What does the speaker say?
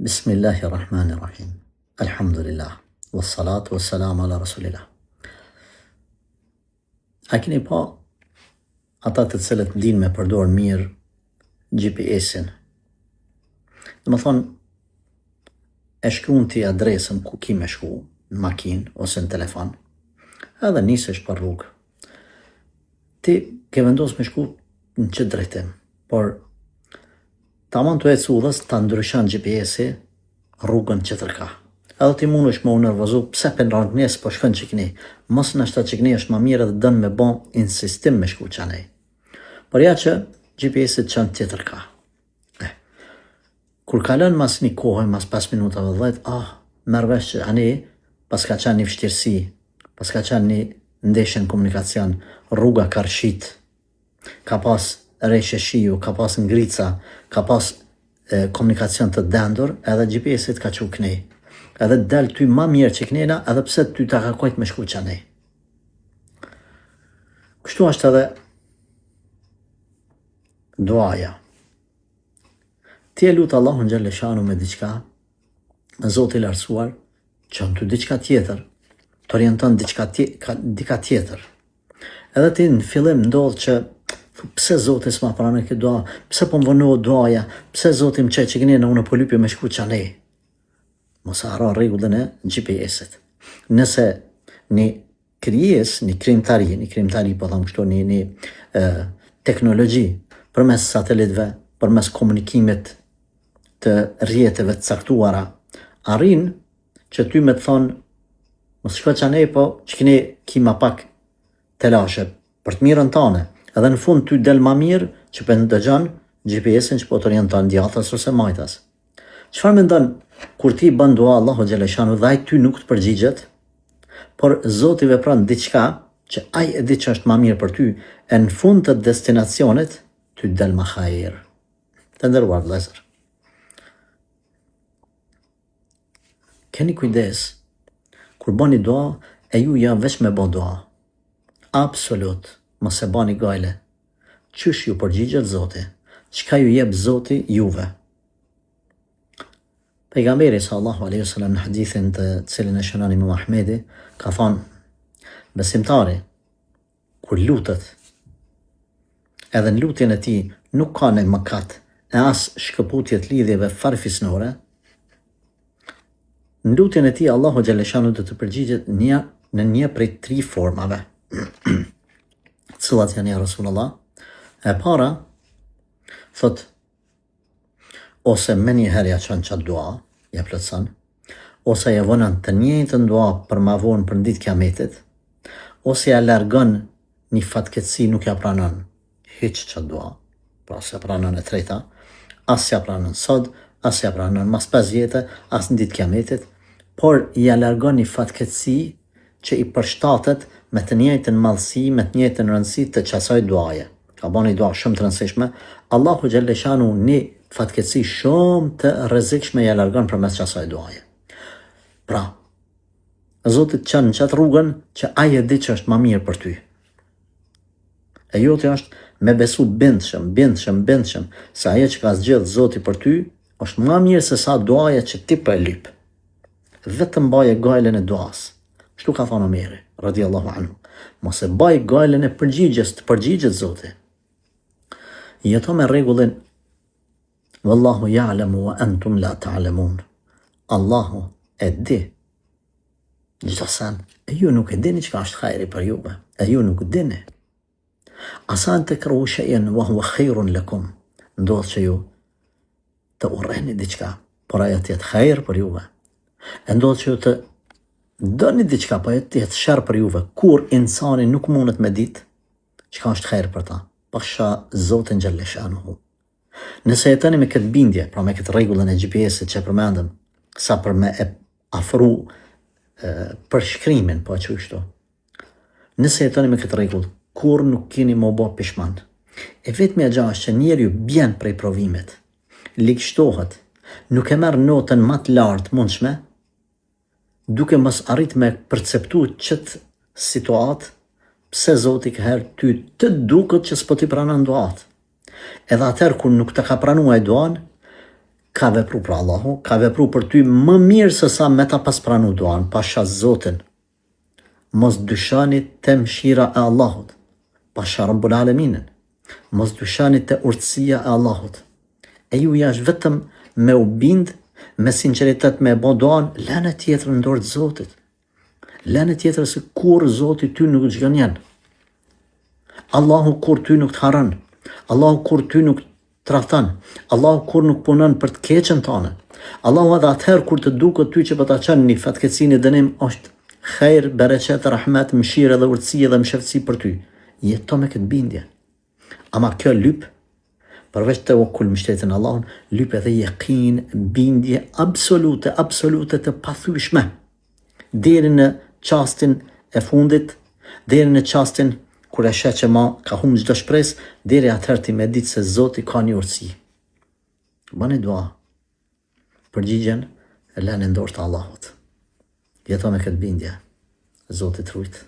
Bismillahirrahmanirrahim. Alhamdulillah. Wassalatu wassalamu ala rasulillah. A keni pa ata të cilët din me përdor mirë GPS-in? Dhe më thonë, e shkruan ti adresën ku ki me shku, në makinë ose në telefon, edhe nisesh për rrugë. Ti ke vendos me shku në që drejtim, por tamam të ecë udhës ta ndryshan GPS-i rrugën që tërka. Edhe ti mund është më u nervozu, pse për në rangnes po shkën që këni, mos në ashtë që këni është ma mirë dhe dënë me bon insistim me shku qanej. Por ja që GPS-i qënë tjetër ka. Kur kalën mas një kohë, mas 5 minutave 10, mërvesh që ani pas ka qenë një vështirësi, pas ka qenë një ndeshjen komunikacion, rruga ka rshit, ka pas rejshë shiju, ka pas ngrica, ka pas komunikacion të dendur, edhe GPS-it ka që kënej. Edhe del ty ma mirë që kënejna, edhe pse ty ta ka kojt me shku qanej. Kështu është edhe duaja. Ti e lutë Allahun Gjellëshanu me diqka, Zoti i lartësuar, qënë ty diqka tjetër, të orienton dika tjetër. Edhe ti në fillim ndodhë që pse Zoti s'ma pranon këtë dua, pse po më vonohet duaja, pse Zoti më që kënejna unë po lypje me shku qanej. Mos harro rregullën e GPS-it. Nëse një krijes, një krimtari po them kështu, një teknologji përmes satelitëve, përmes komunikimit të rrjeteve të caktuara, arrin që ty me të thonë mos shko qanej, po që keni kima pak telashe për të mirën tane, edhe në fund ty del ma mirë që për në dëgjon GPS-in që po të orienton djathas ose majtas. Çfarë mendon kur ti bën dua Allahu Gjellëshanu dhe ai ty nuk të përgjigjet, por Zoti vepron diçka që ai e di që është ma mirë për ty, e në fund të destinacionit ty del ma hajër. Të ndërruar vëllezër, keni kujdes kur bani dua e ju ja veç me bo dua. Absolut, mos e bani gajle. Qysh ju përgjigjet Zoti? Çka ju jep Zoti juve? Pejgamberi sallallahu alaihi wasallam në hadithin të cilin e shënon Imam Ahmedi ka thonë, besimtari kur lutet, edhe në lutjen e tij nuk ka ne mëkat e as shkëputje të lidhjeve farfisnore, në lutjen e tij Allahu Gjellëshanu do të përgjigjet në një prej 3 formave. Cilat janë ja Rasulullah? E para, thot, ose me një herë ja qënë qatë dua, ja plëtsan, ose ja vonën të njëjtën dua për ma vonë për ditë kiametit, ose ja largon një fatkeqësi, nuk ja pranon hiç qatë dua, pra se pranon e treta, as ja pranon sot, as ja pranon mas 5 vjetë, as në ditë kiametit, por ja largon një fatkeqësi që i përshtatet me të njëjtën madhësi, me të njëjtën rëndësi të qasaj duaje. Ka bën një dua shumë të rëndësishme, Allahu Gjellëshanu një fatkeqësi shumë të rrezikshme ja largon përmes qasaj duaje. Pra, Zoti të çon në qatë rrugën që ai e di që është më mirë për ty. E joti është me besu bindshëm, se ajo që ka zgjedh Zoti për ty është më mirë se sa duaja që ti po e lyp. Vetëm baje gajlen e duas. Kështu ka thonë Omeri, radhiyallahu anhu. Mos e baj gajlen e përgjigjes, të përgjigjet Zoti. Jeto me rregullin Wallahu ya'lamu wa antum la ta'lamun. Allahu e di çdo sen, e ju nuk e dini çka është hajri për juve, e ju nuk dini. Asa an takrahu shay'an wa huwa khairun lakum. Ndodh që ju të urreni diçka, por ajo të jetë hajër për juve. E ndodh që ju të dëni diçka, po ajo të jetë sherr për juve, kur insani nuk mundet me ditë çka është hajër për ta. Pasha Zotin Gjellëshanuhu. Nëse jetoni me këtë bindje, pra me këtë rregullën e GPS-it që përmendëm, sa për me e afru përshkrimin, po e kështu. Nëse jetoni me këtë rregull, kur nuk keni më bë pishman. E vetmja gjë është që njeriu bjen prej provimit, ligështohet, nuk e merr notën më të lartë mundshme, duke mos arrit me perceptu qëtë situatë, pse Zoti këherë ty të duket që s'po t'i pranon duat. Edhe atëherë kur nuk të ka pranuar duan, ka vepru për Allahu, ka vepru për ty më mirë se sa me ta pas pranu duan, pasha Zotin. Mos dyshani të mshira e Allahut, pasha Rabbul Aleminin. Mos dyshani të urtësia e Allahut. E ju jash vetëm me u bind, me sinceritet me bo duan, lene tjetër në dorë të Zotit. Lene tjetër se kur Zotit ty nuk gjën janë. Allahu kur ty nuk të haran. Allahu kur ty nuk të raftan. Allahu kur nuk punon për të keqen tane. Allahu edhe atëherë kur të duket ty që për ta qenë një fatkeqësi në dënim është khejr, bereqet, rahmet, mëshirë dhe urtësi dhe mëshirësi për ty. Jeto me këtë bindje. Ama kjo lyp, përveç të okull mështetin Allahun, lyp edhe jekin, bindje absolute të pathyeshme. Deri në qastin e fundit, deri në qastin kur e sheh që ma ka humbur çdo shpresë, deri atëherë ti me ditë se Zoti ka një urtësi. Bani dua. Përgjigjen e lënë në dorë të Allahut. Jeto me këtë bindje. Zoti të rujt.